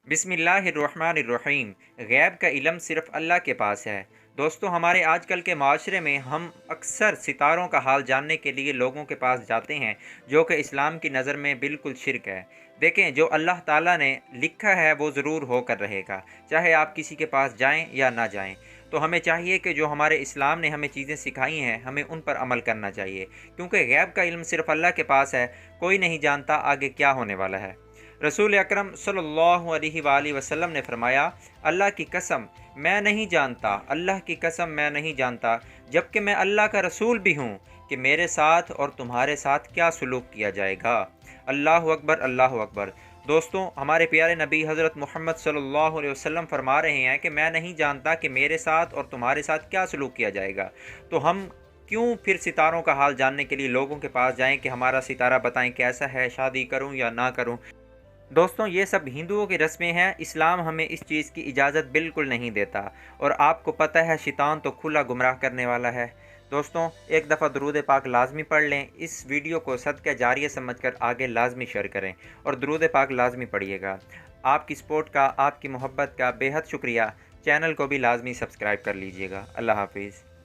बिस्मिल्लाहिर्रहमानिर्रहीम। गैब का इल्म सिर्फ़ अल्लाह के पास है। दोस्तों, हमारे आजकल के माशरे में हम अक्सर सितारों का हाल जानने के लिए लोगों के पास जाते हैं, जो कि इस्लाम की नज़र में बिल्कुल शिरक है। देखें, जो अल्लाह ताला ने लिखा है वो ज़रूर होकर रहेगा, चाहे आप किसी के पास जाएं या ना जाएं। तो हमें चाहिए कि जो हमारे इस्लाम ने हमें चीज़ें सिखाई हैं, हमें उन पर अमल करना चाहिए, क्योंकि गैब का इल्म सिर्फ़ अल्लाह के पास है। कोई नहीं जानता आगे क्या होने वाला है। रसूल अकरम सल्लल्लाहु अलैहि वसल्लम ने फरमाया, अल्लाह की कसम मैं नहीं जानता, अल्लाह की कसम मैं नहीं जानता, जबकि मैं अल्लाह का रसूल भी हूँ, कि मेरे साथ और तुम्हारे साथ क्या सलूक किया जाएगा। अल्लाह अकबर, अल्लाह अकबर। दोस्तों, हमारे प्यारे नबी हज़रत मोहम्मद सल्लल्लाहु अलैहि वसल्लम फरमा रहे हैं कि मैं नहीं जानता कि मेरे साथ और तुम्हारे साथ क्या सलूक किया जाएगा। तो हम क्यों फिर सितारों का हाल जानने के लिए लोगों के पास जाएं कि हमारा सितारा बताएं कैसा है, शादी करूं या ना करूं। दोस्तों, ये सब हिंदुओं की रस्में हैं। इस्लाम हमें इस चीज़ की इजाज़त बिल्कुल नहीं देता, और आपको पता है शैतान तो खुला गुमराह करने वाला है। दोस्तों, एक दफ़ा दरूद पाक लाजमी पढ़ लें। इस वीडियो को सदका जारिया समझकर आगे लाजमी शेयर करें और दरूद पाक लाजमी पढ़िएगा। आपकी सपोर्ट का, आपकी मोहब्बत का बेहद शुक्रिया। चैनल को भी लाजमी सब्सक्राइब कर लीजिएगा। अल्लाह हाफिज़।